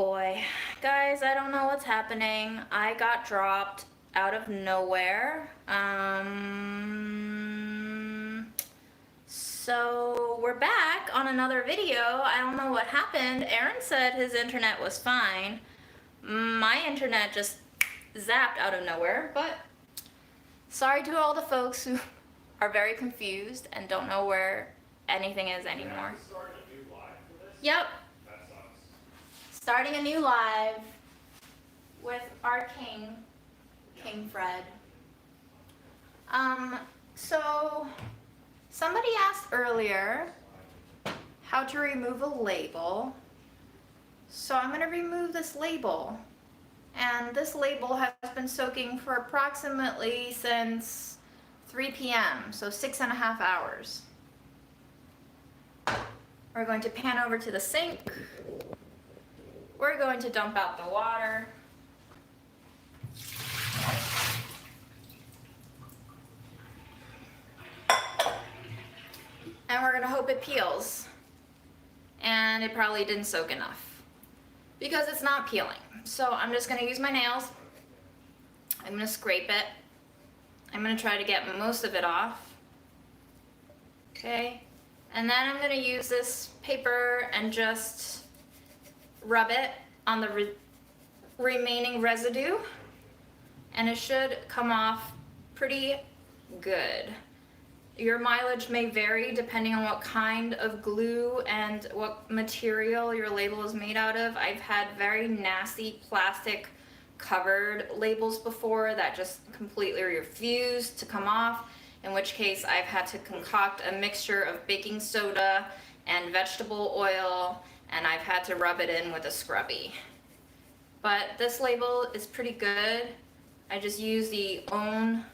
boy. Guys, I don't know what's happening. I got dropped out of nowhere. So we're back on another video. I don't know what happened. Aaron said his internet was fine. My internet just zapped out of nowhere, but sorry to all the folks who are very confused and don't know where anything is anymore. Yep. Starting a new live with our King Fred. So somebody asked earlier how to remove a label. So I'm going to remove this label. And this label has been soaking for approximately since 3 p.m., so 6.5 hours. We're going to pan over to the sink. We're going to dump out the water. And we're going to hope it peels. And it probably didn't soak enough because it's not peeling. So I'm just going to use my nails. I'm going to scrape it. I'm going to try to get most of it off. Okay. And then I'm going to use this paper and just rub it on the remaining residue. And it should come off pretty good. Your mileage may vary depending on what kind of glue and what material your label is made out of. I've had very nasty plastic covered labels before that just completely refused to come off, in which case I've had to concoct a mixture of baking soda and vegetable oil, and I've had to rub it in with a scrubby. But this label is pretty good. I just use the own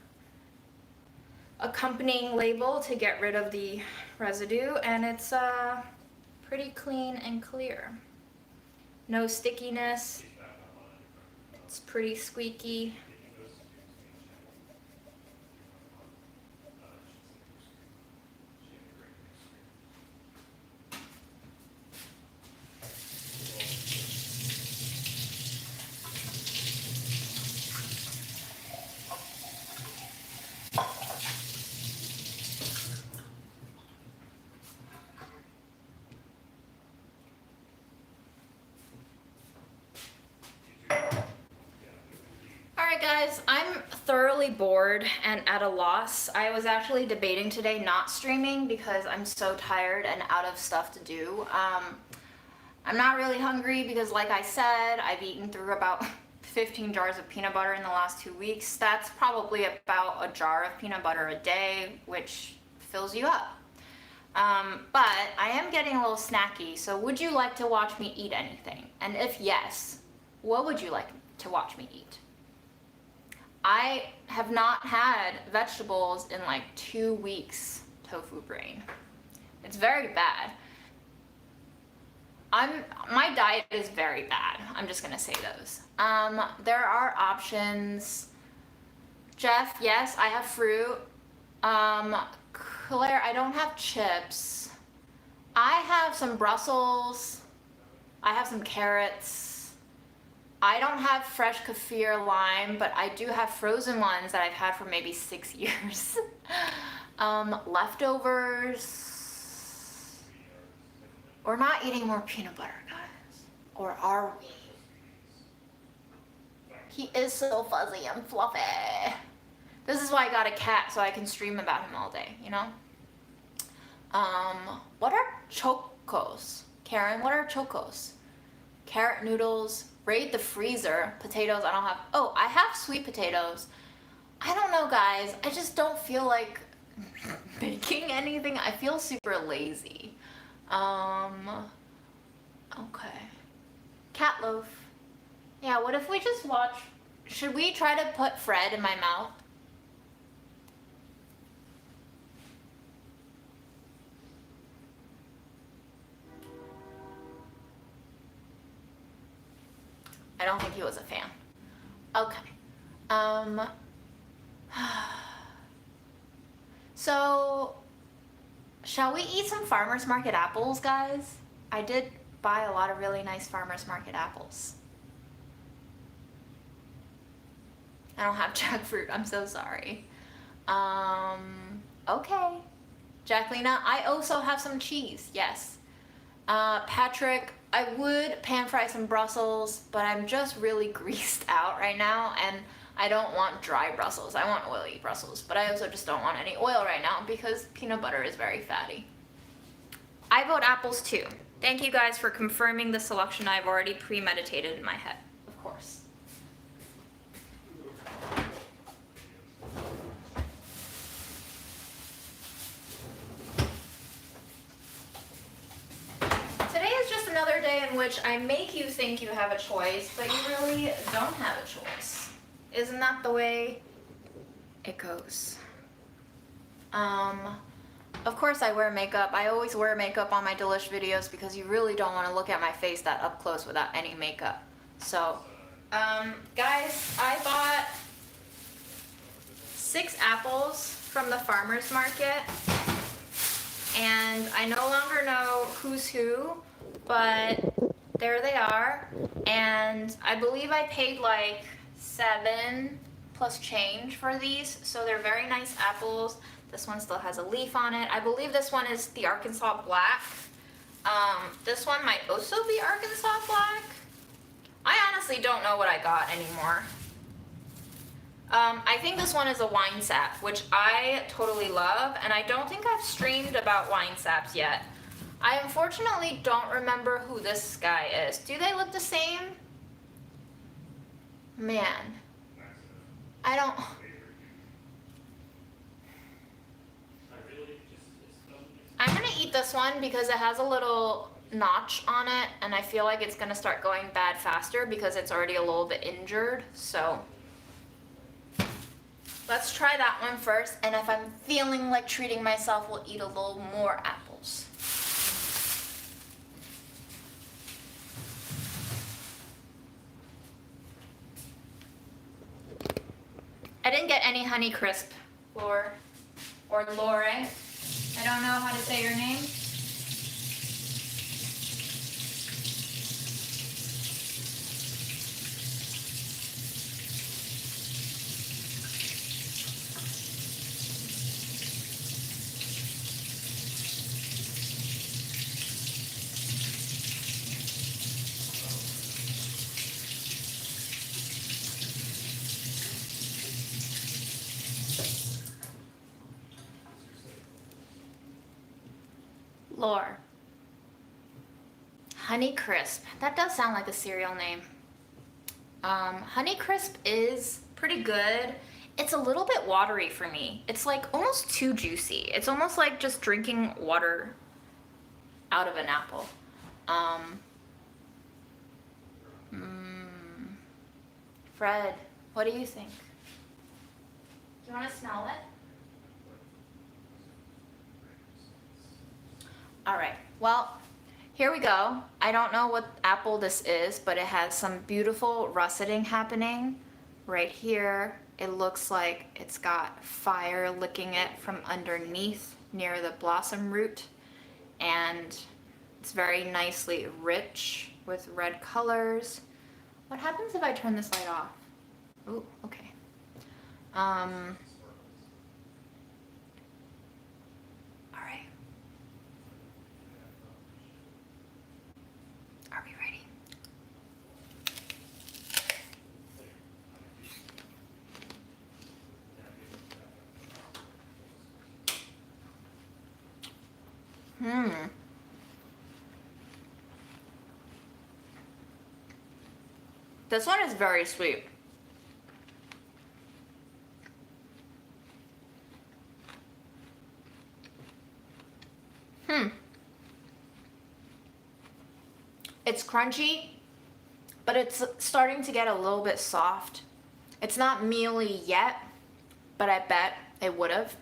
accompanying label to get rid of the residue, and it's pretty clean and clear. No stickiness. It's pretty squeaky. Alright guys, I'm thoroughly bored and at a loss. I was actually debating today not streaming because I'm so tired and out of stuff to do. I'm not really hungry because, like I said, I've eaten through about 15 jars of peanut butter in the last 2 weeks. That's probably about a jar of peanut butter a day, which fills you up. But I am getting a little snacky, so would you like to watch me eat anything? And if yes, what would you like to watch me eat? I have not had vegetables in like 2 weeks, tofu brain. It's very bad. My diet is very bad. I'm just gonna say those. There are options. Jeff, yes, I have fruit. Claire, I don't have chips. I have some Brussels. I have some carrots. I don't have fresh kaffir lime, but I do have frozen ones that I've had for maybe 6 years. Leftovers. We're not eating more peanut butter, guys. Or are we? He is so fuzzy and fluffy. This is why I got a cat, so I can stream about him all day, you know? What are chocos? Karen, what are chocos? Carrot noodles. Raid the freezer. Potatoes, I don't have. Oh, I have sweet potatoes. I don't know, guys. I just don't feel like making anything. I feel super lazy. Okay. Cat loaf. Yeah, what if we just watch? Should we try to put Fred in my mouth? I don't think he was a fan. Okay. So, shall we eat some farmer's market apples, guys? I did buy a lot of really nice farmers market apples. I don't have jackfruit, I'm so sorry. Okay. Jacquelina, I also have some cheese, yes. Patrick, I would pan fry some Brussels, but I'm just really greased out right now, and I don't want dry Brussels. I want oily Brussels, but I also just don't want any oil right now because peanut butter is very fatty. I vote apples too. Thank you guys for confirming the selection I've already premeditated in my head, of course. Today is just another day in which I make you think you have a choice, but you really don't have a choice. Isn't that the way it goes? Of course I wear makeup. I always wear makeup on my Delish videos because you really don't want to look at my face that up close without any makeup. So, guys, I bought 6 apples from the farmer's market, and I no longer know who's who, but there they are, and I believe I paid like $7 plus change for these, so they're very nice apples. This one still has a leaf on it. I believe this one is the Arkansas Black. This one might also be Arkansas Black. I honestly don't know what I got anymore. I think this one is a wine sap, which I totally love, and I don't think I've streamed about wine saps yet. I unfortunately don't remember who this guy is. Do they look the same? Man. I don't... I'm gonna eat this one because it has a little notch on it, and I feel like it's gonna start going bad faster because it's already a little bit injured, so let's try that one first, and if I'm feeling like treating myself, we'll eat a little more apples. I didn't get any Honey Crisp, Lore, or Lore. I don't know how to say your name. Lore. Honey Crisp. That does sound like a cereal name. Honey Crisp is pretty good. It's a little bit watery for me. It's like almost too juicy. It's almost like just drinking water out of an apple. Fred, what do you think? Do you want to smell it? Alright, well, here we go. I don't know what apple this is, but it has some beautiful russeting happening right here. It looks like it's got fire licking it from underneath near the blossom root, and it's very nicely rich with red colors. What happens if I turn this light off? Ooh, okay. This one is very sweet. It's crunchy, but it's starting to get a little bit soft. It's not mealy yet, but I bet it would have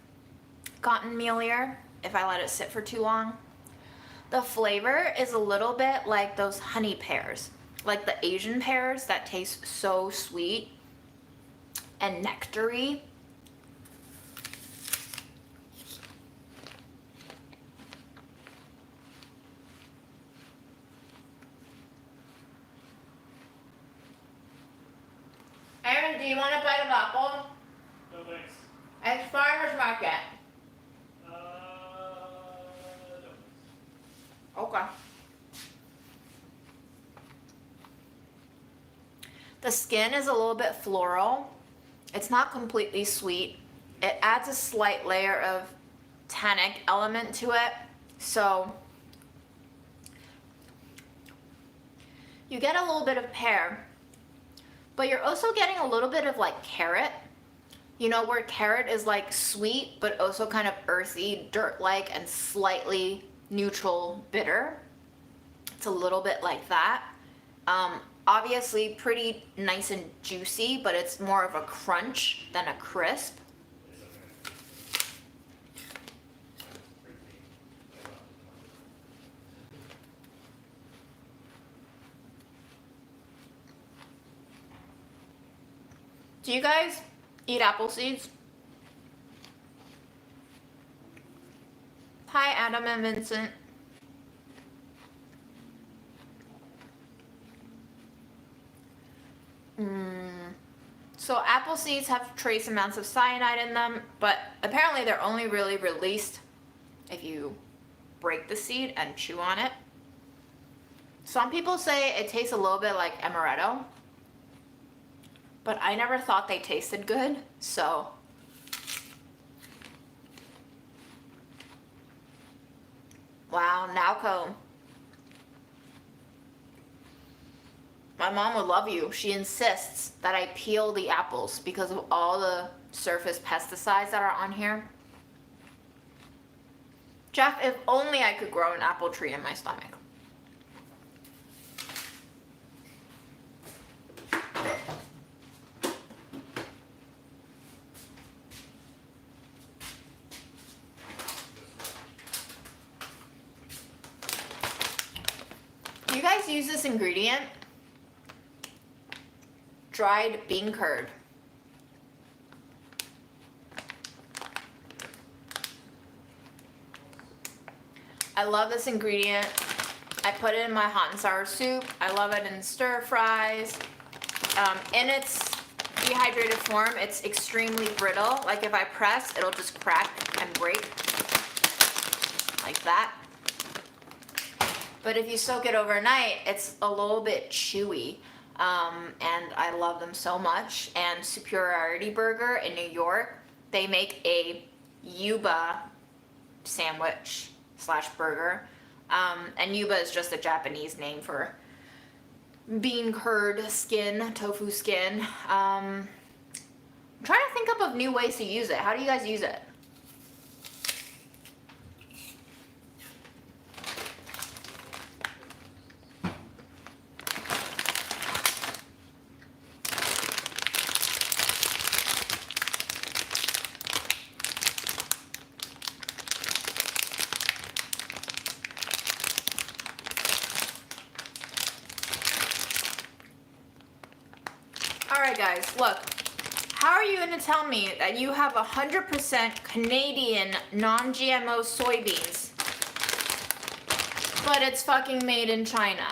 gotten mealier if I let it sit for too long. The flavor is a little bit like those honey pears, like the Asian pears that taste so sweet and nectary. do you want a bite of apple? No thanks. It's farmer's market. No. Okay. The skin is a little bit floral. It's not completely sweet. It adds a slight layer of tannic element to it. So you get a little bit of pear, but you're also getting a little bit of like carrot. You know, where carrot is like sweet, but also kind of earthy, dirt-like, and slightly neutral bitter. It's a little bit like that. Obviously pretty nice and juicy, but it's more of a crunch than a crisp. Do you guys eat apple seeds? Hi, Adam and Vincent. So apple seeds have trace amounts of cyanide in them, but apparently they're only really released if you break the seed and chew on it. Some people say it tastes a little bit like amaretto, but I never thought they tasted good, so. Wow, Nowco. My mom would love you. She insists that I peel the apples because of all the surface pesticides that are on here. Jeff, if only I could grow an apple tree in my stomach. Do you guys use this ingredient? Dried bean curd. I love this ingredient. I put it in my hot and sour soup. I love it in stir fries. In its dehydrated form, it's extremely brittle. Like if I press, it'll just crack and break. Like that. But if you soak it overnight, it's a little bit chewy. And I love them so much. And Superiority Burger in New York, they make a yuba sandwich / burger. And yuba is just a Japanese name for bean curd skin, tofu skin. I'm trying to think up of new ways to use it. How do you guys use it? Alright guys, look, how are you going to tell me that you have 100% Canadian non-GMO soybeans, but it's fucking made in China?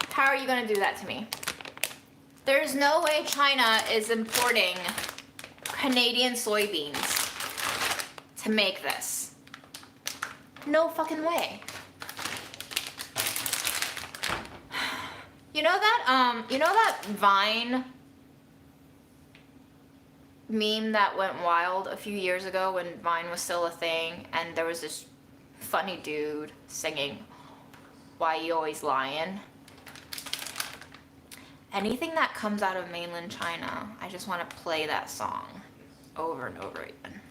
How are you going to do that to me? There's no way China is importing Canadian soybeans to make this. No fucking way. You know that Vine meme that went wild a few years ago when Vine was still a thing, and there was this funny dude singing, "Why you always lying?" Anything that comes out of mainland China, I just want to play that song over and over again.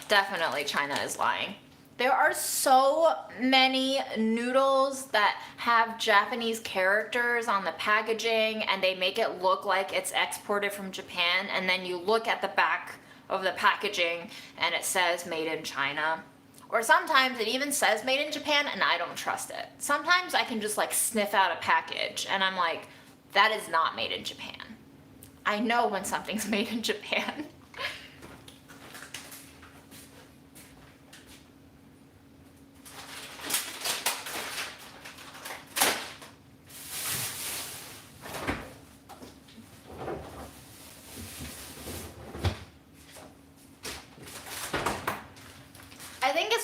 Definitely China is lying. There are so many noodles that have Japanese characters on the packaging and they make it look like it's exported from Japan, and then you look at the back of the packaging and it says made in China. Or sometimes it even says made in Japan and I don't trust it. Sometimes I can just like sniff out a package and I'm like, that is not made in Japan. I know when something's made in Japan.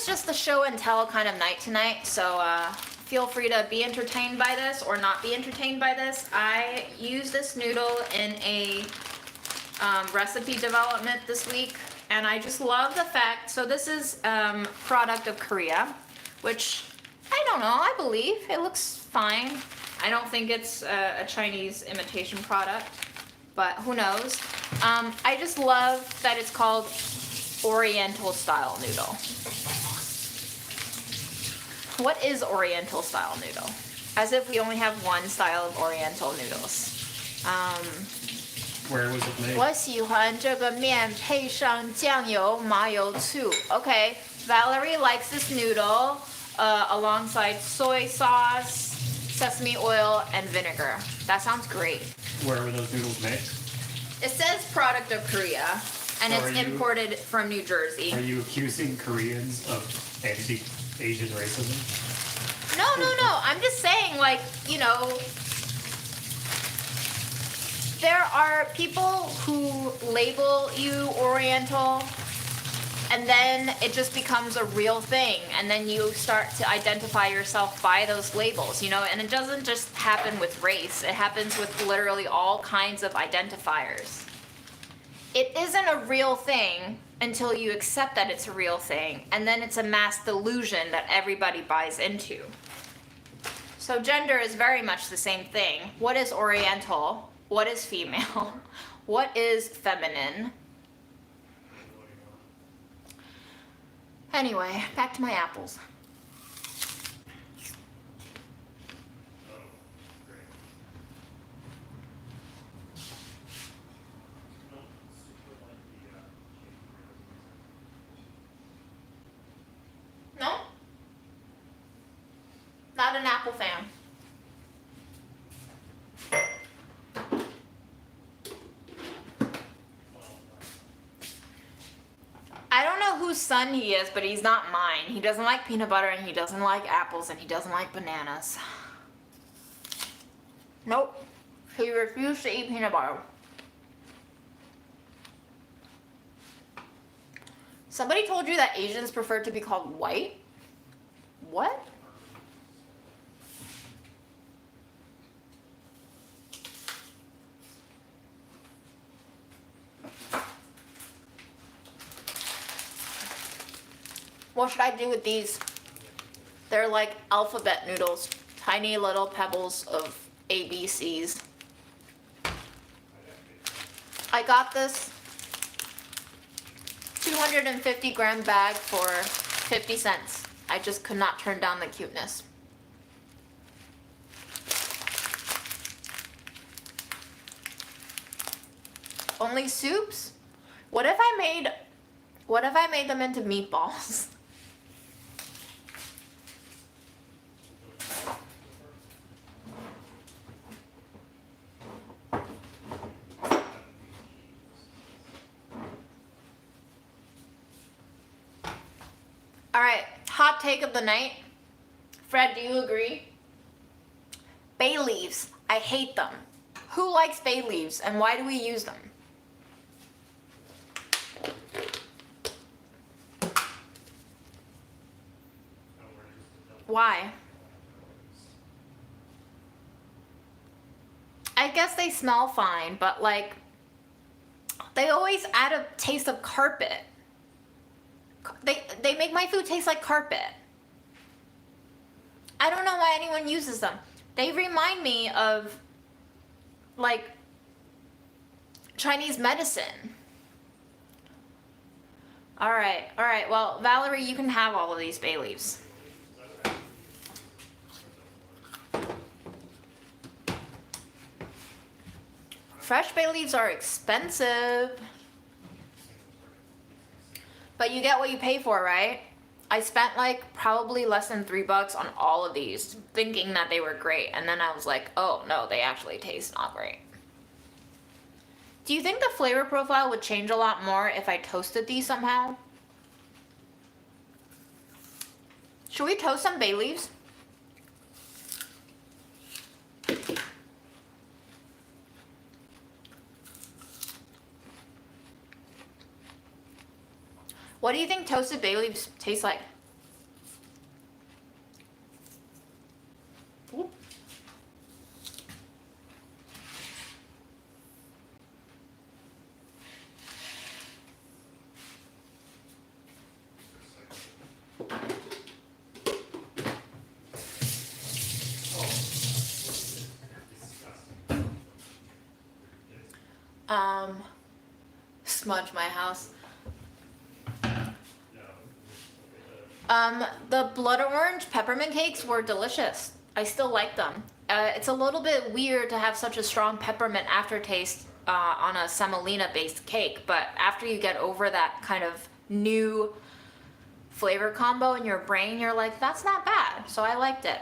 is just the show and tell kind of night tonight, so feel free to be entertained by this or not be entertained by this. I use this noodle in a recipe development this week, and I just love the fact, so this is product of Korea, which I don't know, I believe it looks fine. I don't think it's a Chinese imitation product, but who knows. I just love that it's called Oriental style noodle. What is Oriental style noodle? As if we only have one style of Oriental noodles. Where was it made? 我喜欢这个面配上酱油、麻油、醋. Okay, Valerie likes this noodle alongside soy sauce, sesame oil, and vinegar. That sounds great. Where were those noodles made? It says product of Korea, and So it's imported from New Jersey. Are you accusing Koreans of anti-Asian racism? No. I'm just saying, like, you know, there are people who label you Oriental, and then it just becomes a real thing, and then you start to identify yourself by those labels, you know, and it doesn't just happen with race, it happens with literally all kinds of identifiers. It isn't a real thing until you accept that it's a real thing, and then it's a mass delusion that everybody buys into. So gender is very much the same thing. What is Oriental? What is female? What is feminine? Anyway, back to my apples. No? Not an apple fan. I don't know whose son he is, but he's not mine. He doesn't like peanut butter, and he doesn't like apples, and he doesn't like bananas. Nope. He refused to eat peanut butter. Somebody told you that Asians prefer to be called white? What? What should I do with these? They're like alphabet noodles, tiny little pebbles of ABCs. I got this 250 gram bag for 50 cents. I just could not turn down the cuteness. Only soups? What if I made them into meatballs? Alright, hot take of the night. Fred, do you agree? Bay leaves. I hate them. Who likes bay leaves, and why do we use them? Why? I guess they smell fine, but like, they always add a taste of carpet. They make my food taste like carpet. I don't know why anyone uses them. They remind me of, like, Chinese medicine. Alright, well, Valerie, you can have all of these bay leaves. Fresh bay leaves are expensive. But you get what you pay for, right? I spent like probably less than $3 on all of these, thinking that they were great. And then I was like, oh no, they actually taste not great. Do you think the flavor profile would change a lot more if I toasted these somehow? Should we toast some bay leaves? What do you think toasted bay leaves taste like? Smudge my house. The blood orange peppermint cakes were delicious. I still like them. It's a little bit weird to have such a strong peppermint aftertaste on a semolina based cake, but after you get over that kind of new flavor combo in your brain, you're like, that's not bad. So I liked it.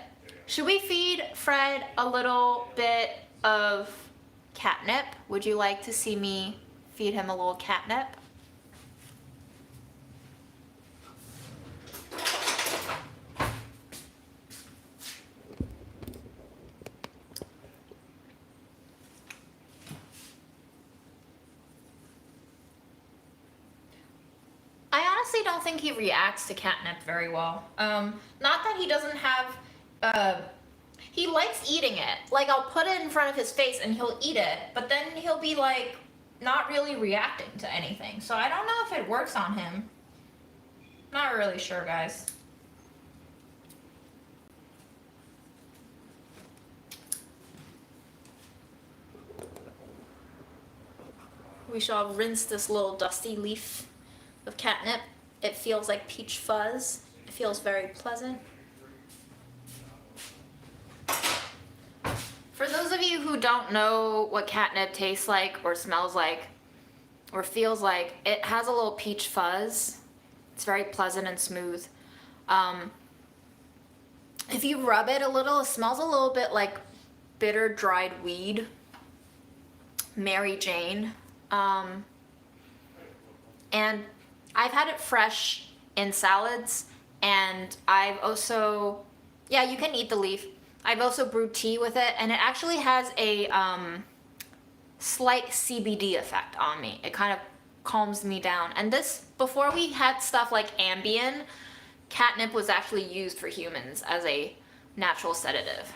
Should we feed Fred a little bit of catnip? Would you like to see me feed him a little catnip? I honestly don't think he reacts to catnip very well. Not that he doesn't have, he likes eating it. Like, I'll put it in front of his face and he'll eat it, but then he'll be like, not really reacting to anything. So I don't know if it works on him. Not really sure, guys. We shall rinse this little dusty leaf of catnip. It feels like peach fuzz. It feels very pleasant. For those of you who don't know what catnip tastes like or smells like or feels like, it has a little peach fuzz. It's very pleasant and smooth. If you rub it a little, it smells a little bit like bitter dried weed. Mary Jane. And I've had it fresh in salads, and I've also, yeah, you can eat the leaf. I've also brewed tea with it, and it actually has a slight CBD effect on me. It kind of calms me down. And this, before we had stuff like Ambien, catnip was actually used for humans as a natural sedative.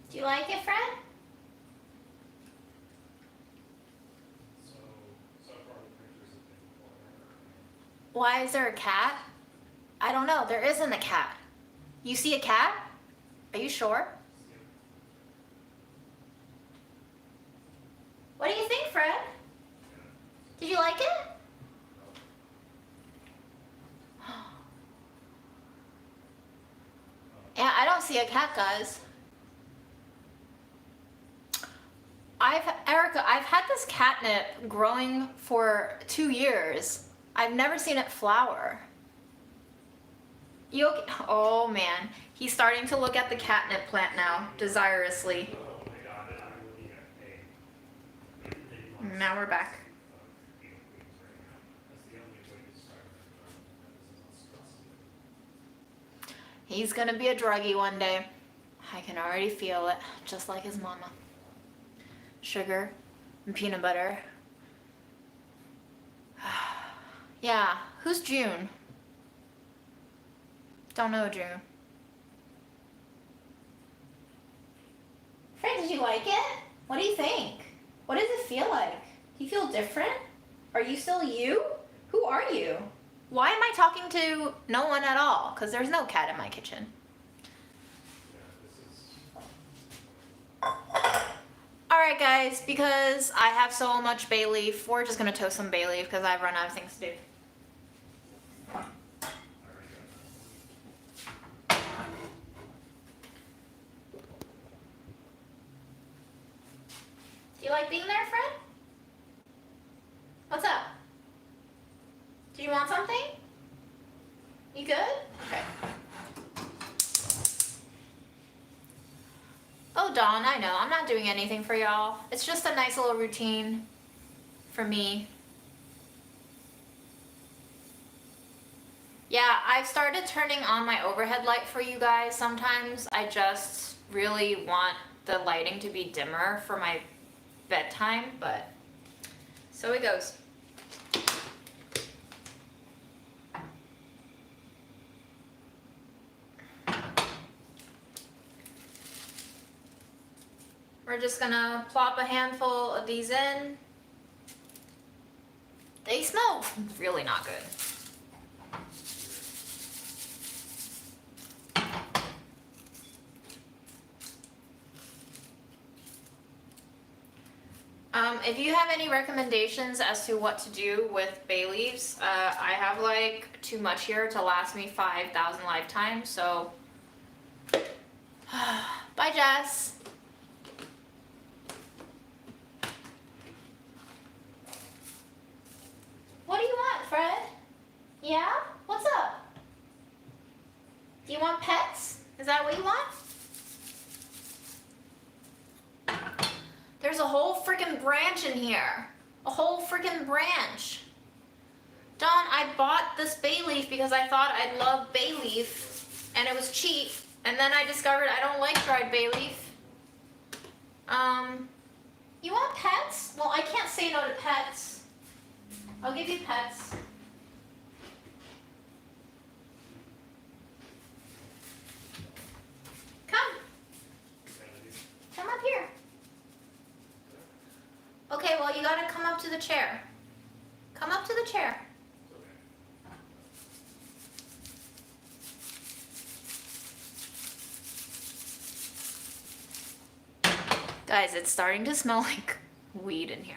Do you like it, Fred? So far the pictures have been poor. Why is there a cat? I don't know. There isn't a cat. You see a cat? Are you sure? What do you think, Fred? Did you like it? Yeah, I don't see a cat, guys. Erica, I've had this catnip growing for 2 years. I've never seen it flower. You okay? Oh man, he's starting to look at the catnip plant now, desirously. Oh my god, I'm looking at a Now we're back. That's the only way to start that. He's gonna be a druggie one day. I can already feel it, just like his mama. Sugar and peanut butter. Yeah, who's June? Don't know June. Fred, did you like it? What do you think? What does it feel like? Do you feel different? Are you still you? Who are you? Why am I talking to no one at all? Because there's no cat in my kitchen. Alright guys, because I have so much bay leaf, we're just going to toast some bay leaf because I've run out of things to do. Do you like being there, Fred? What's up? Do you want something? You good? Okay. Oh, Dawn, I know. I'm not doing anything for y'all. It's just a nice little routine for me. Yeah, I've started turning on my overhead light for you guys. Sometimes I just really want the lighting to be dimmer for my bedtime, but so it goes. We're just gonna plop a handful of these in. They smell really not good. If you have any recommendations as to what to do with bay leaves, I have like too much here to last me 5,000 lifetimes, so bye Jess. What do you want, Fred? Yeah? What's up? Do you want pets? Is that what you want? There's a whole freaking branch in here. A whole freaking branch. Don, I bought this bay leaf because I thought I'd love bay leaf and it was cheap. And then I discovered I don't like dried bay leaf. You want pets? Well, I can't say no to pets. I'll give you pets. Come. Come up here. Okay, well, you gotta come up to the chair. Come up to the chair. Guys, it's starting to smell like weed in here.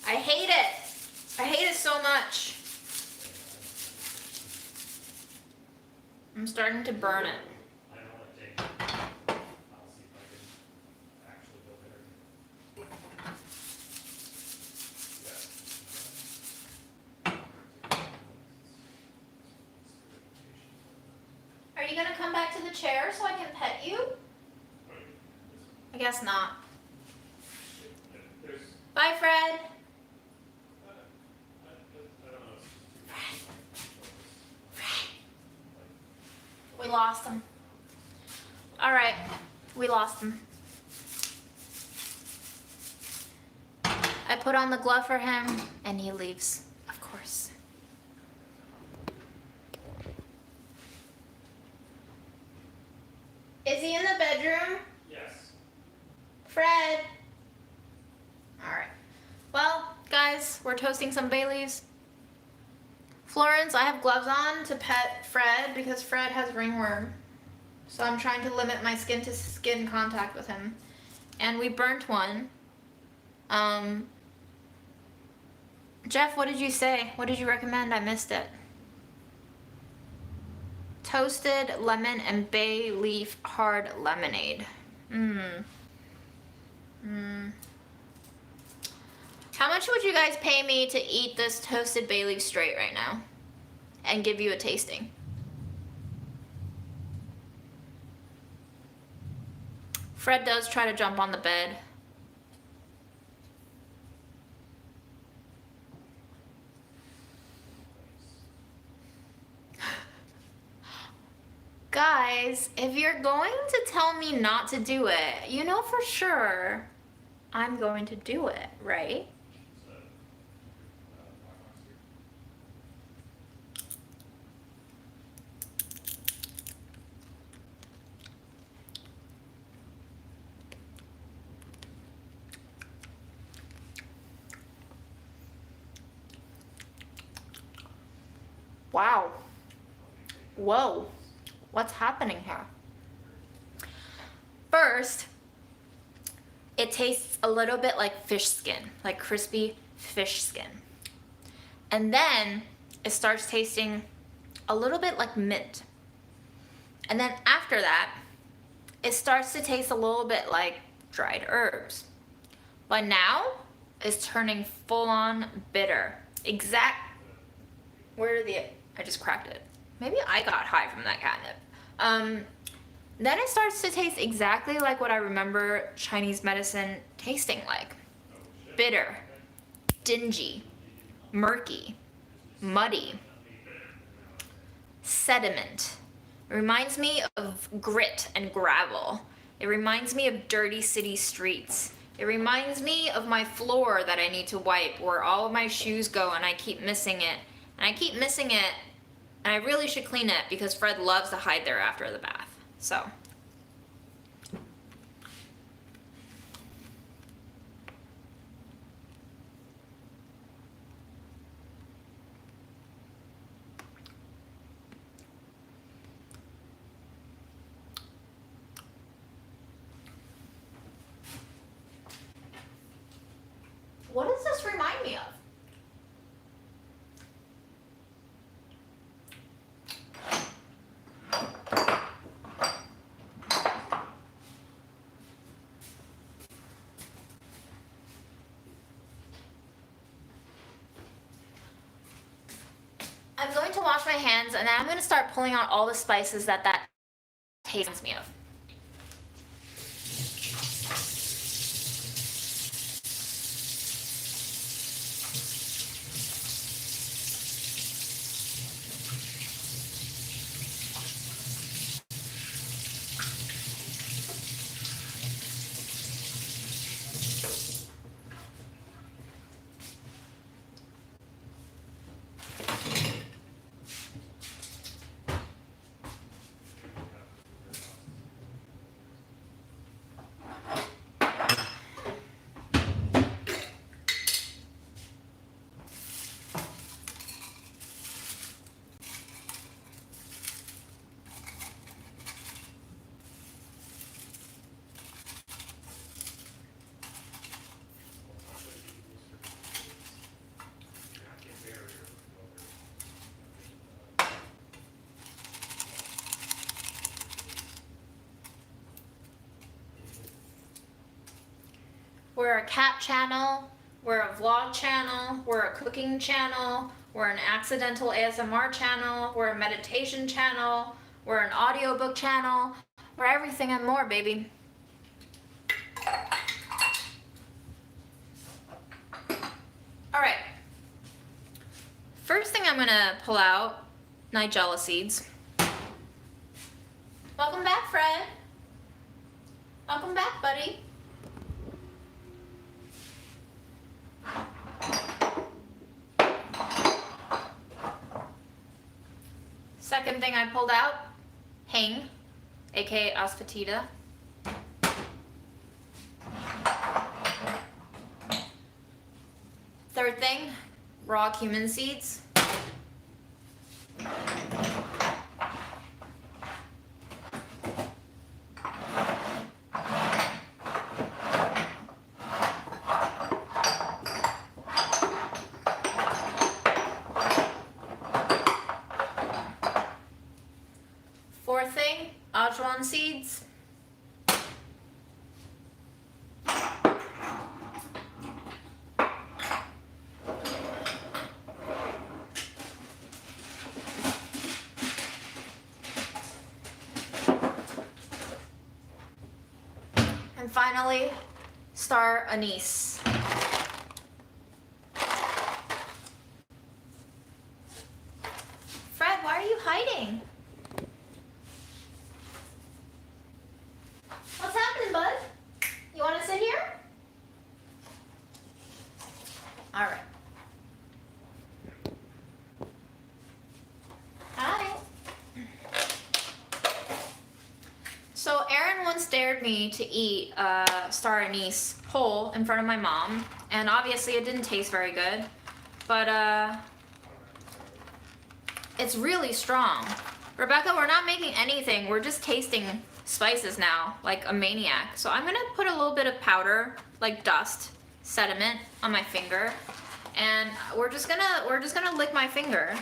I hate it. I hate it so much. I'm starting to burn it. Are you gonna come back to the chair so I can pet you? I guess not. Bye, Fred. We lost him. All right, we lost him. I put on the glove for him and he leaves, of course. Is he in the bedroom? Yes. Fred. All right. Well, guys, we're toasting some bay leaves. Florence, I have gloves on to pet Fred because Fred has ringworm. So I'm trying to limit my skin to skin contact with him. And we burnt one. Jeff, what did you say? What did you recommend? I missed it. Toasted lemon and bay leaf hard lemonade. How much would you guys pay me to eat this toasted bay leaf straight right now and give you a tasting? Fred does try to jump on the bed. Guys, if you're going to tell me not to do it, you know for sure I'm going to do it, right? Wow. Whoa. What's happening here? First, it tastes a little bit like fish skin, like crispy fish skin. And then it starts tasting a little bit like mint. And then after that, it starts to taste a little bit like dried herbs. But now it's turning full on bitter. I just cracked it. Maybe I got high from that catnip. Then it starts to taste exactly like what I remember Chinese medicine tasting like. Bitter, dingy, murky, muddy, sediment. It reminds me of grit and gravel. It reminds me of dirty city streets. It reminds me of my floor that I need to wipe where all of my shoes go and I keep missing it. And I keep missing it, and I really should clean it because Fred loves to hide there after the bath. So. What does this remind me of? I'm going to wash my hands and then I'm going to start pulling out all the spices that tastes me of. We're a cat channel, we're a vlog channel, we're a cooking channel, we're an accidental ASMR channel, we're a meditation channel, we're an audiobook channel, we're everything and more, baby. All right. First thing I'm gonna pull out, Nigella Seeds. Welcome back, Fred. Welcome back, buddy. Second thing I pulled out, hing, aka aspetita. Third thing, raw cumin seeds. Fourth thing, seeds. And finally, star anise. Fred, why are you hiding? What's happening, bud? You want to sit here? All right. Hi. So Aaron once dared me to eat star anise whole in front of my mom, and obviously it didn't taste very good, but it's really strong. Rebecca, we're not making anything, we're just tasting spices now, like a maniac. So I'm gonna put a little bit of powder, like dust, sediment, on my finger, and we're just gonna lick my finger,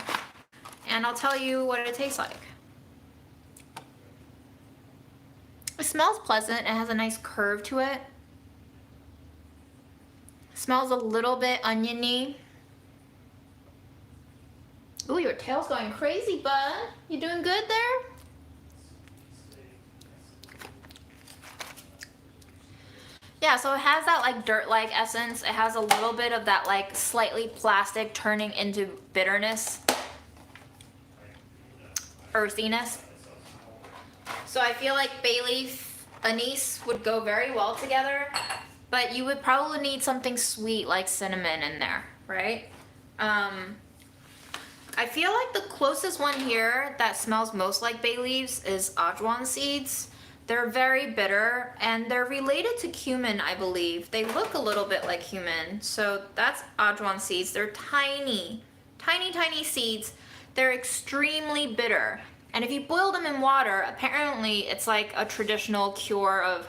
and I'll tell you what it tastes like. It smells pleasant. It has a nice curve to it. Smells a little bit oniony. Ooh, your tail's going crazy, bud. You doing good there? Yeah, so it has that like dirt-like essence. It has a little bit of that like slightly plastic turning into bitterness, earthiness. So I feel like bay leaf, anise would go very well together, but you would probably need something sweet like cinnamon in there, right? I feel like the closest one here that smells most like bay leaves is Ajwan seeds. They're very bitter and they're related to cumin, I believe. They look a little bit like cumin. So that's Ajwan seeds. They're tiny, tiny, tiny seeds. They're extremely bitter. And if you boil them in water, apparently it's like a traditional cure of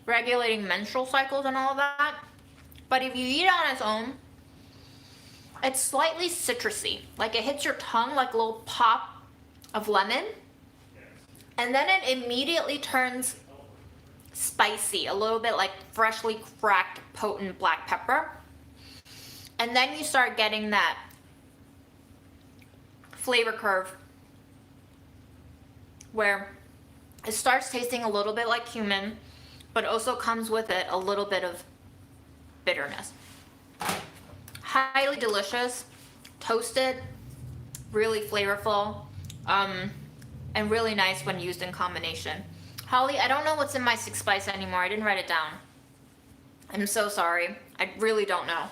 regulating menstrual cycles and all of that. But if you eat it on its own, it's slightly citrusy. Like it hits your tongue like a little pop of lemon. And then it immediately turns spicy, a little bit like freshly cracked potent black pepper. And then you start getting that flavor curve where it starts tasting a little bit like cumin, but also comes with it a little bit of bitterness. Highly delicious, toasted, really flavorful, and really nice when used in combination. Holly, I don't know what's in my 6 spice anymore. I didn't write it down. I'm so sorry. I really don't know.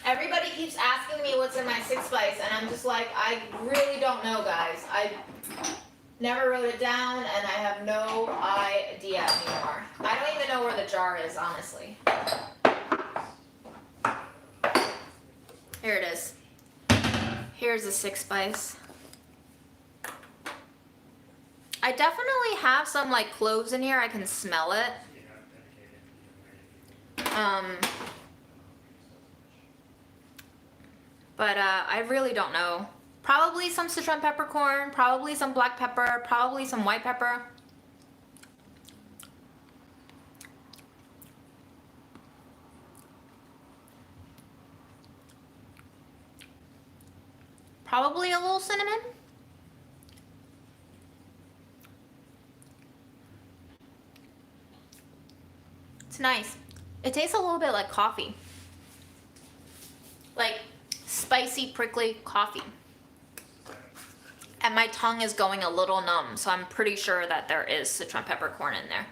Everybody keeps asking me what's in my 6 spice, and I'm just like, I really don't know, guys. I never wrote it down, and I have no idea anymore. I don't even know where the jar is, honestly. Here it is. Here's the 6 spice. I definitely have some like cloves in here. I can smell it. But I really don't know. Probably some Sichuan peppercorn, probably some black pepper, probably some white pepper. Probably a little cinnamon. It's nice. It tastes a little bit like coffee. Like spicy, prickly coffee. And my tongue is going a little numb, so I'm pretty sure that there is Sichuan peppercorn in there.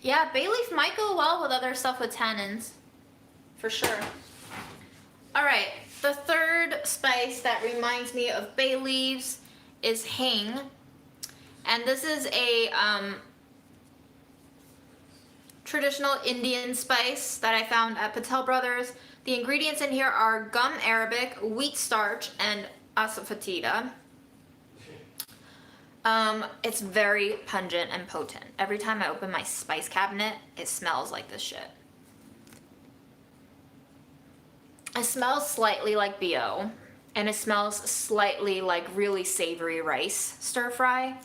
Yeah, bay leaf might go well with other stuff with tannins. For sure. Alright, the third spice that reminds me of bay leaves is hing. And this is a traditional Indian spice that I found at Patel Brothers. The ingredients in here are gum arabic, wheat starch, and asafoetida. It's very pungent and potent. Every time I open my spice cabinet, it smells like this shit. It smells slightly like BO, and it smells slightly like really savory rice stir fry.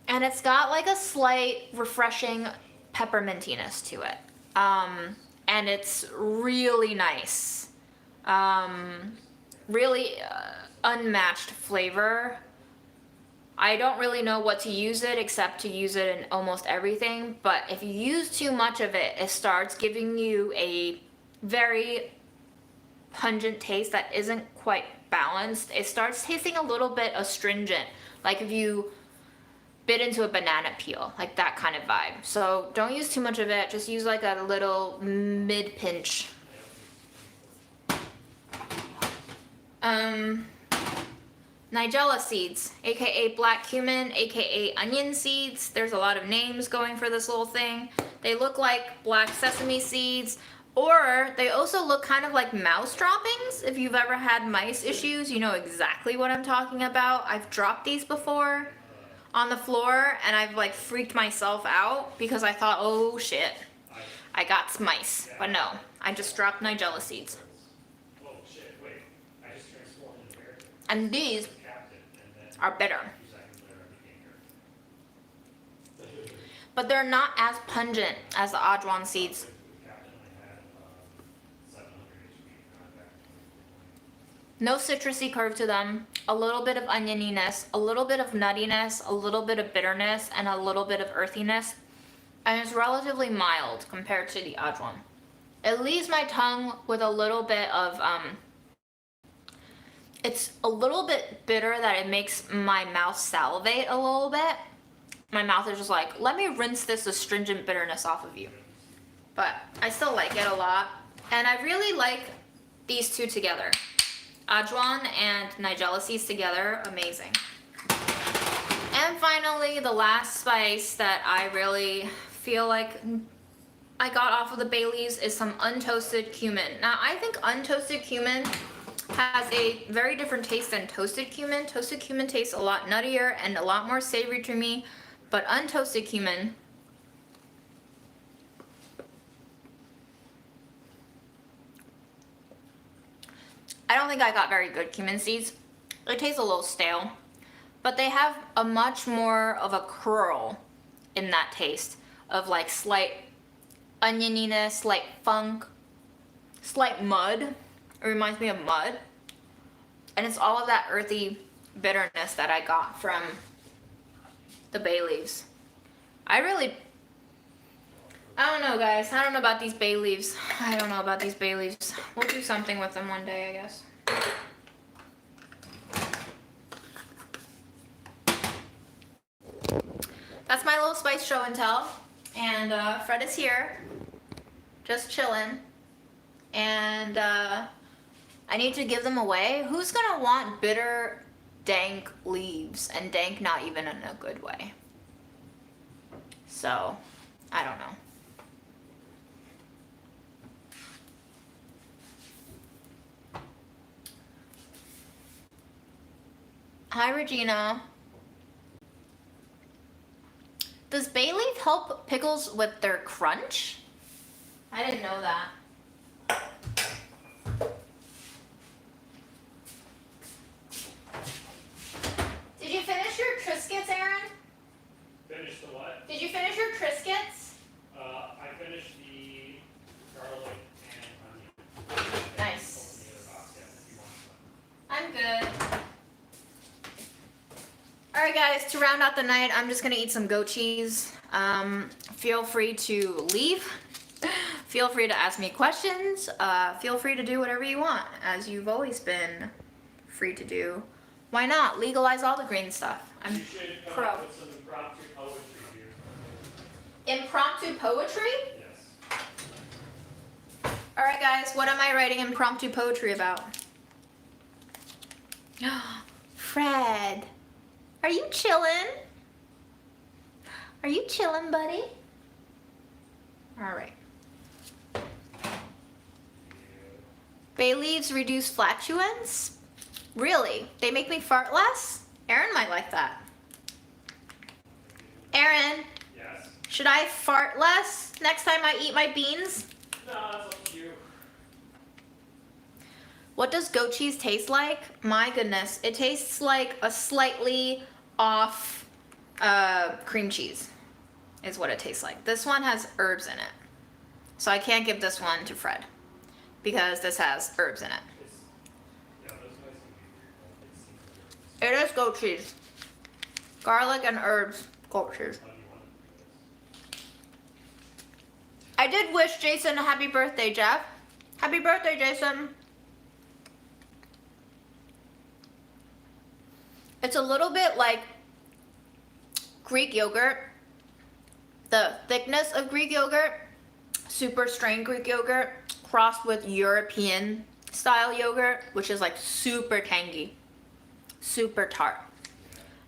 And it's got like a slight refreshing peppermintiness to it. And it's really nice. Really unmatched flavor. I don't really know what to use it except to use it in almost everything. But if you use too much of it, it starts giving you a very pungent taste that isn't quite balanced. It starts tasting a little bit astringent. Like if you bit into a banana peel, like that kind of vibe. So don't use too much of it, just use like a little mid pinch. Nigella seeds, aka black cumin, aka onion seeds. There's a lot of names going for this little thing. They look like black sesame seeds, or they also look kind of like mouse droppings. If you've ever had mice issues, you know exactly what I'm talking about. I've dropped these before on the floor, and I've like freaked myself out because I thought, oh shit, I got mice. But no, I just dropped Nigella seeds. And these are bitter. But they're not as pungent as the Ajwan seeds. No citrusy curve to them. A little bit of onioniness, a little bit of nuttiness, a little bit of bitterness, and a little bit of earthiness. And it's relatively mild compared to the Ajwan. It leaves my tongue with a little bit of, it's a little bit bitter that it makes my mouth salivate a little bit. My mouth is just like, let me rinse this astringent bitterness off of you. But I still like it a lot. And I really like these two together. Ajwan and Nigella Seeds together, amazing. And finally, the last spice that I really feel like I got off of the bay leaves is some untoasted cumin. Now, I think untoasted cumin has a very different taste than toasted cumin. Toasted cumin tastes a lot nuttier and a lot more savory to me, but untoasted cumin, I don't think I got very good cumin seeds. It tastes a little stale, but they have a much more of a curl in that taste of like slight onioniness, slight funk, slight mud. It reminds me of mud. And it's all of that earthy bitterness that I got from the bay leaves. I don't know, guys. I don't know about these bay leaves. I don't know about these bay leaves. We'll do something with them one day, I guess. That's my little spice show and tell. And Fred is here, just chilling. And I need to give them away. Who's gonna want bitter, dank leaves? And dank not even in a good way. So, I don't know. Hi, Regina. Does bay leaf help pickles with their crunch? I didn't know that. Did you finish your Triscuits, Aaron? Finish the what? Did you finish your Triscuits? I finished the garlic and onion. Nice. I'm good. Alright guys, to round out the night, I'm just gonna eat some goat cheese. Feel free to leave. Feel free to ask me questions. Feel free to do whatever you want, as you've always been free to do. Why not? Legalize all the green stuff. I'm You should come pro. up with some impromptu poetry here. Impromptu poetry? Yes. Alright guys, what am I writing impromptu poetry about? Fred, are you chillin'? Are you chillin', buddy? Alright. Bay leaves reduce flatulence? Really? They make me fart less? Aaron might like that. Aaron, Yes. should I fart less next time I eat my beans? No, that's up to you. What does goat cheese taste like? My goodness, it tastes like a slightly off cream cheese is what it tastes like. This one has herbs in it. So I can't give this one to Fred because this has herbs in it. It is goat cheese. Garlic and herbs, goat cheese. I did wish Jason a happy birthday, Jeff. Happy birthday, Jason. It's a little bit like Greek yogurt. The thickness of Greek yogurt, super strained Greek yogurt, crossed with European style yogurt, which is like super tangy, super tart.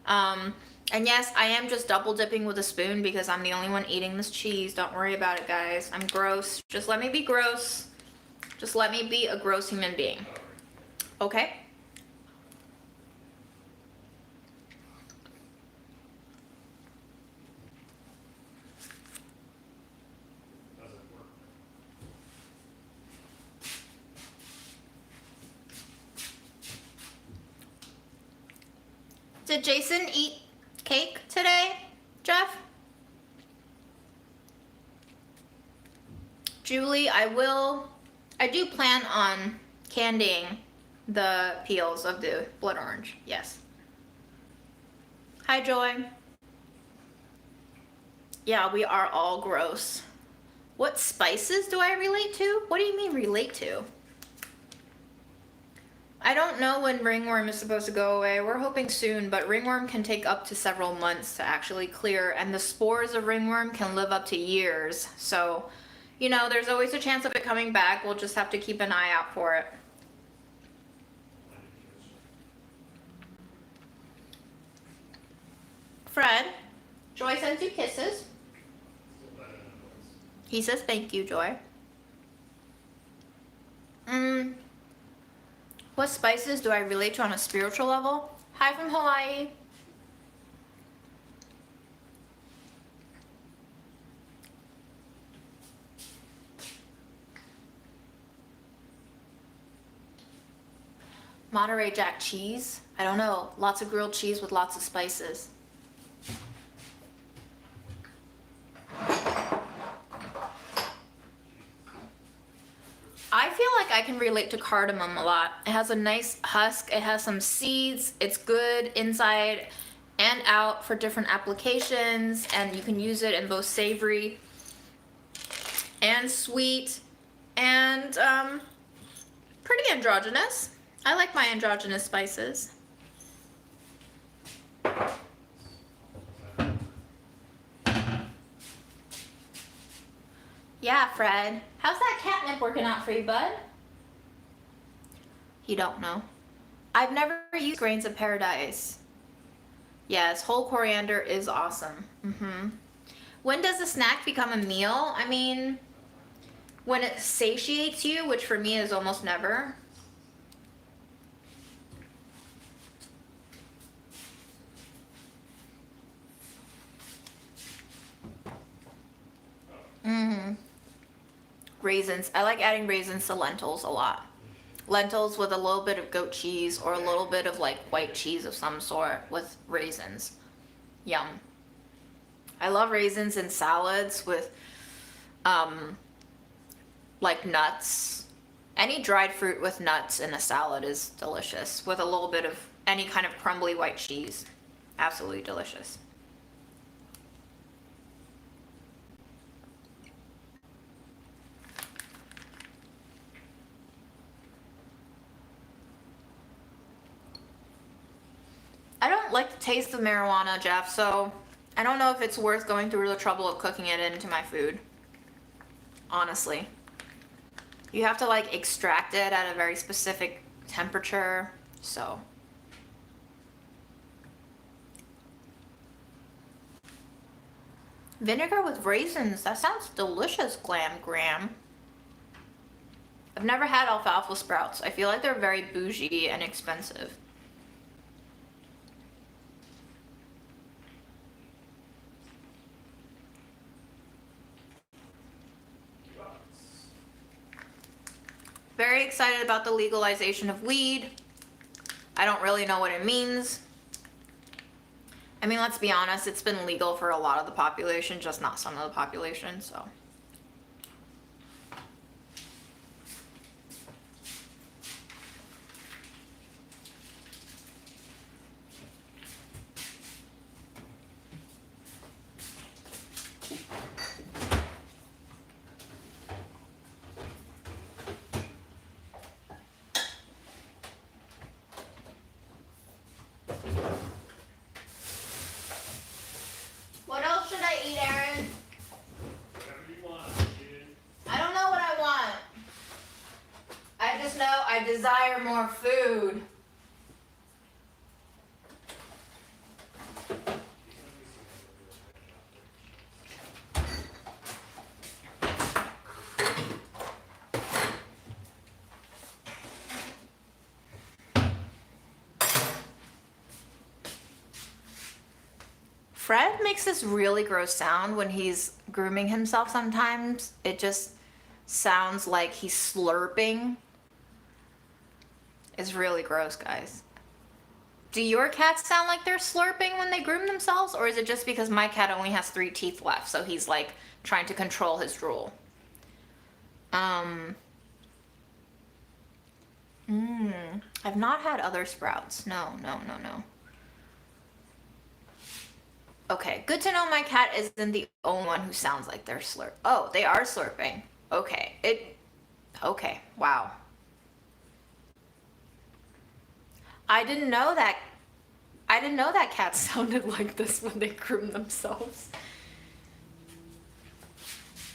And yes, I am just double dipping with a spoon because I'm the only one eating this cheese. Don't worry about it, guys. I'm gross. Just let me be gross. Just let me be a gross human being. Okay? Did Jason eat cake today, Jeff? Julie, I do plan on candying the peels of the blood orange. Yes. Hi, Joy. Yeah, we are all gross. What spices do I relate to? What do you mean relate to? I don't know when ringworm is supposed to go away. We're hoping soon, but ringworm can take up to several months to actually clear, and the spores of ringworm can live up to years. So, you know, there's always a chance of it coming back. We'll just have to keep an eye out for it. Fred, Joy sends you kisses. He says thank you, Joy. What spices do I relate to on a spiritual level? Hi from Hawaii. Monterey Jack cheese? I don't know. Lots of grilled cheese with lots of spices. I feel like I can relate to cardamom a lot. It has a nice husk, it has some seeds, it's good inside and out for different applications, and you can use it in both savory and sweet, and pretty androgynous. I like my androgynous spices. Yeah, Fred. How's that catnip working out for you, bud? You don't know. I've never used grains of paradise. Yes, whole coriander is awesome. When does a snack become a meal? I mean, when it satiates you, which for me is almost never. Raisins. I like adding raisins to lentils a lot. Lentils with a little bit of goat cheese or a little bit of like white cheese of some sort with raisins. Yum. I love raisins in salads with like nuts. Any dried fruit with nuts in a salad is delicious with a little bit of any kind of crumbly white cheese. Absolutely delicious. I don't like the taste of marijuana, Jeff, so I don't know if it's worth going through the trouble of cooking it into my food. Honestly. You have to like extract it at a very specific temperature, so. Vinegar with raisins, that sounds delicious, Graham. I've never had alfalfa sprouts. I feel like they're very bougie and expensive. Very excited about the legalization of weed. I don't really know what it means. I mean, let's be honest, it's been legal for a lot of the population, just not some of the population, so. What else should I eat, Aaron? Whatever you want, dude. I don't know what I want. I just know I desire more food. Fred makes this really gross sound when he's grooming himself sometimes. It just sounds like he's slurping. It's really gross, guys. Do your cats sound like they're slurping when they groom themselves? Or is it just because my cat only has 3 teeth left, so he's like trying to control his drool? I've not had other sprouts. No, no, no, no. Okay, good to know my cat isn't the only one who sounds like they're slurp. Oh, they are slurping. Okay, okay, wow. I didn't know that cats sounded like this when they groomed themselves.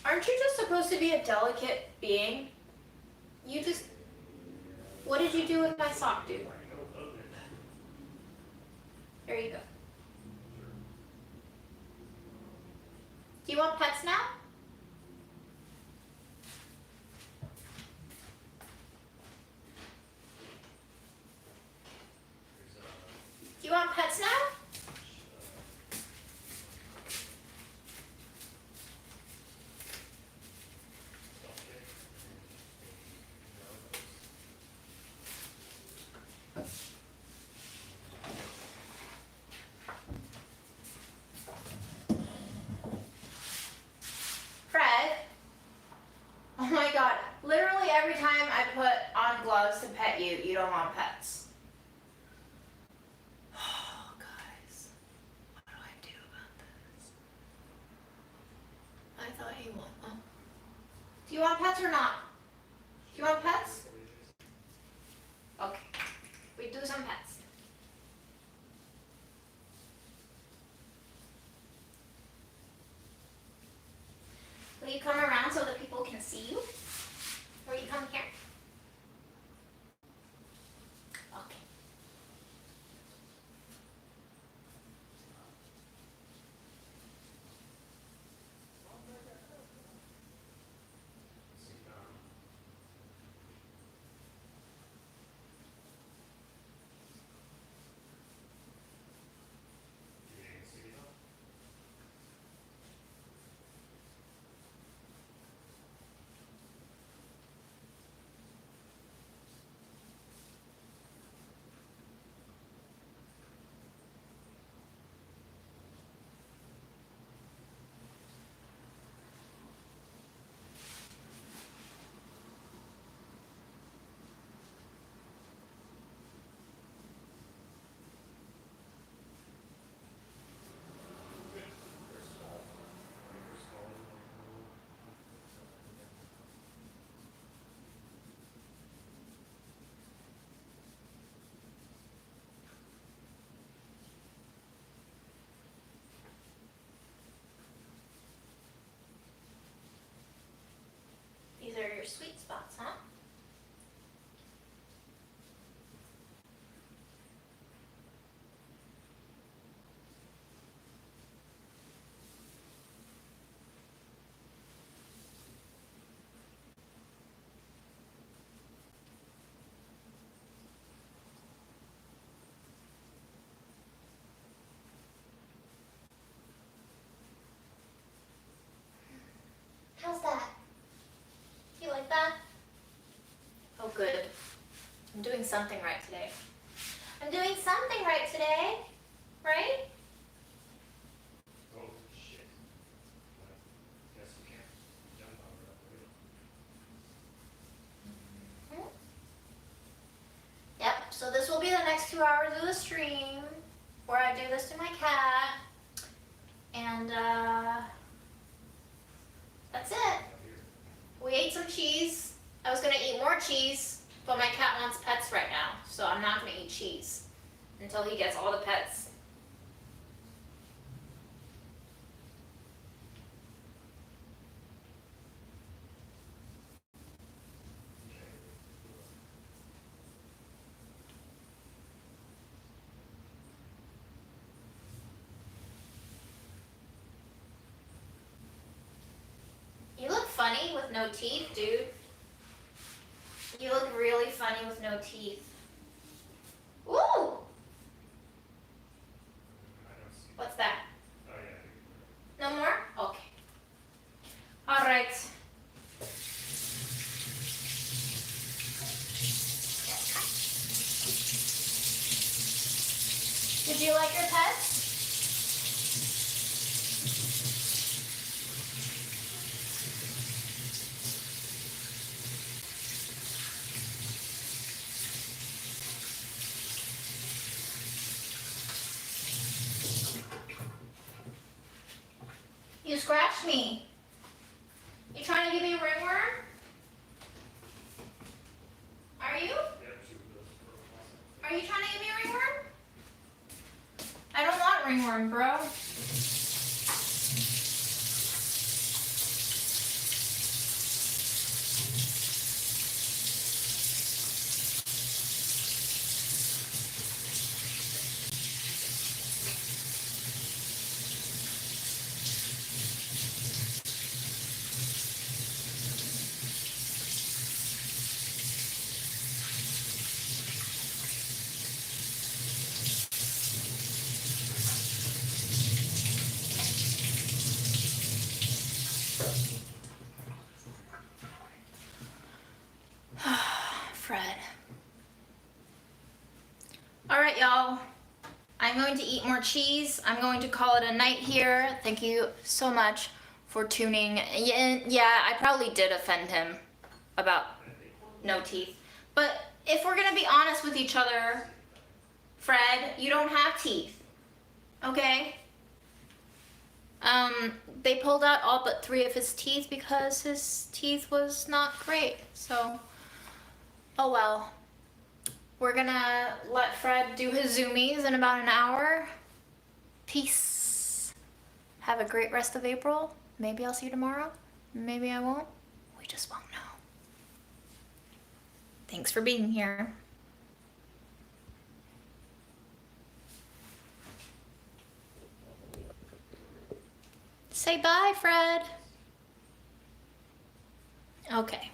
Aren't you just supposed to be a delicate being? You just... What did you do with my sock, dude? There you go. Do you want pets now? Do you want pets now? Fred? Oh my god. Literally every time I put on gloves to pet you, you don't want pets. Oh, guys. What do I do about this? I thought he would. Oh. Do you want pets or not? Do you want pets? Okay. We do some pets. Will you come around so that people can see you? Or you come here? Okay. These are your sweet spots, huh? How's that? You like that? Oh, good. I'm doing something right today. I'm doing something right today, right? Oh, shit. Guess we can't jump over that. Hmm? Yep, so this will be the next 2 hours of the stream where I do this to my cat. And that's it. We ate some cheese. I was gonna eat more cheese, but my cat wants pets right now, so I'm not gonna eat cheese until he gets all the pets. You look funny with no teeth, dude. You look really funny with no teeth. Ooh! I don't see. What's that? Oh, yeah. No more? Okay. All right. Did you like your pets? You scratched me. You trying to give me a ringworm? Are you? Are you trying to give me a ringworm? I don't want ringworm, bro. Fred. All right, y'all. I'm going to eat more cheese. I'm going to call it a night here. Thank you so much for tuning in. Yeah, I probably did offend him about no teeth. But if we're gonna be honest with each other, Fred, you don't have teeth, okay? They pulled out all but 3 of his teeth because his teeth was not great, so, oh well. We're gonna let Fred do his zoomies in about an hour. Peace. Have a great rest of April. Maybe I'll see you tomorrow. Maybe I won't. We just won't know. Thanks for being here. Say bye, Fred. Okay.